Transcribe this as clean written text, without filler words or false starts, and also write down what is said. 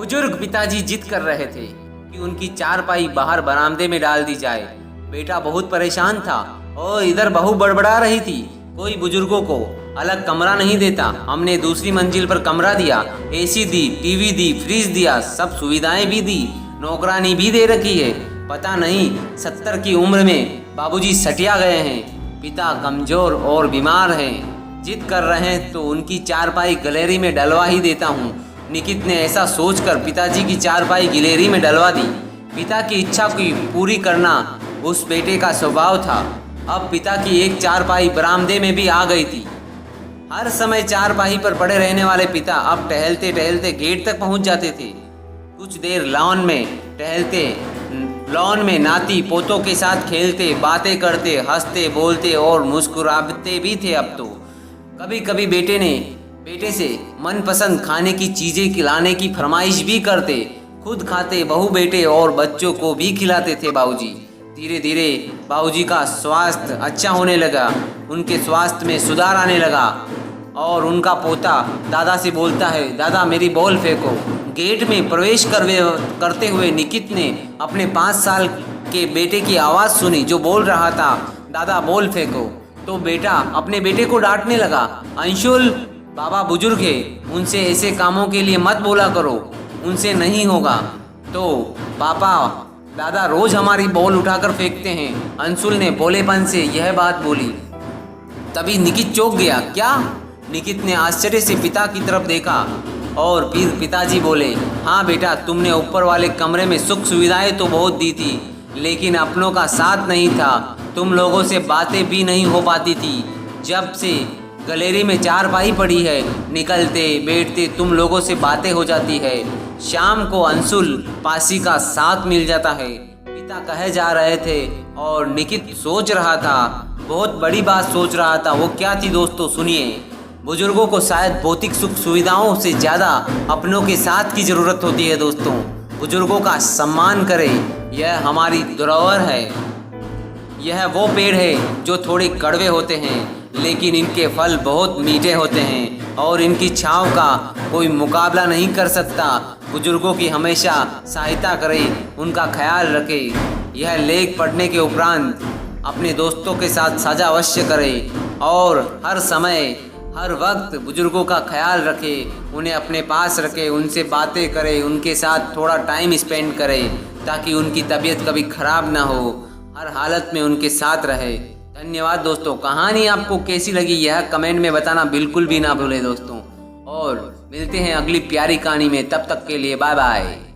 बुजुर्ग पिताजी जिद कर रहे थे कि उनकी चारपाई बाहर बरामदे में डाल दी जाए। बेटा बहुत परेशान था और इधर बहू बड़बड़ा रही थी, कोई बुजुर्गों को अलग कमरा नहीं देता। हमने दूसरी मंजिल पर कमरा दिया, एसी दी, टीवी दी, फ्रिज दिया, सब सुविधाएं भी दी, नौकरानी भी दे रखी है। पता नहीं 70 की उम्र में बाबूजी सटिया गए हैं। पिता कमजोर और बीमार हैं, जिद कर रहे हैं तो उनकी चारपाई गैलरी में डलवा ही देता हूँ। निकित ने ऐसा सोचकर पिताजी की चारपाई गैलरी में डलवा दी। पिता की इच्छा की पूरी करना उस बेटे का स्वभाव था। अब पिता की एक चारपाई बरामदे में भी आ गई थी। हर समय चारपाई पर पड़े रहने वाले पिता अब टहलते टहलते गेट तक पहुंच जाते थे। कुछ देर लॉन में टहलते, लॉन में नाती पोतों के साथ खेलते, बातें करते, हंसते बोलते और मुस्कुराते भी थे। अब तो कभी कभी बेटे से मनपसंद खाने की चीज़ें खिलाने की फरमाइश भी करते। खुद खाते, बहू बेटे और बच्चों को भी खिलाते थे बाबूजी। धीरे धीरे बाबूजी का स्वास्थ्य अच्छा होने लगा, उनके स्वास्थ्य में सुधार आने लगा और उनका पोता दादा से बोलता है, दादा मेरी बॉल फेंको। गेट में प्रवेश करते हुए निकित ने अपने 5 साल के बेटे की आवाज़ सुनी जो बोल रहा था, दादा बॉल फेंको। तो बेटा अपने बेटे को डांटने लगा, अंशुल बाबा बुजुर्ग है, उनसे ऐसे कामों के लिए मत बोला करो, उनसे नहीं होगा। तो पापा दादा रोज हमारी बॉल उठाकर फेंकते हैं, अंशुल ने भोलेपन से यह बात बोली। तभी निकित चौंक गया। क्या? निकित ने आश्चर्य से पिता की तरफ देखा और फिर पिताजी बोले, हाँ बेटा, तुमने ऊपर वाले कमरे में सुख सुविधाएं तो बहुत दी थी, लेकिन अपनों का साथ नहीं था। तुम लोगों से बातें भी नहीं हो पाती थी। जब से गैलरी में चारपाई पड़ी है, निकलते बैठते तुम लोगों से बातें हो जाती है। शाम को अंशुल पासी का साथ मिल जाता है, पिता कहे जा रहे थे और निकित सोच रहा था, बहुत बड़ी बात सोच रहा था। वो क्या थी दोस्तों, सुनिए। बुजुर्गों को शायद भौतिक सुख सुविधाओं से ज़्यादा अपनों के साथ की ज़रूरत होती है दोस्तों। बुजुर्गों का सम्मान करें, यह हमारी धरोहर है। यह वो पेड़ है जो थोड़े कड़वे होते हैं, लेकिन इनके फल बहुत मीठे होते हैं और इनकी छाँव का कोई मुकाबला नहीं कर सकता। बुजुर्गों की हमेशा सहायता करें, उनका ख्याल रखें। यह लेख पढ़ने के उपरांत अपने दोस्तों के साथ साझा अवश्य करें और हर समय हर वक्त बुजुर्गों का ख्याल रखें, उन्हें अपने पास रखें, उनसे बातें करें, उनके साथ थोड़ा टाइम स्पेंड करें ताकि उनकी तबीयत कभी ख़राब ना हो, हर हालत में उनके साथ रहे। धन्यवाद दोस्तों। कहानी आपको कैसी लगी यह कमेंट में बताना बिल्कुल भी ना भूलें दोस्तों, और मिलते हैं अगली प्यारी कहानी में। तब तक के लिए बाय बाय।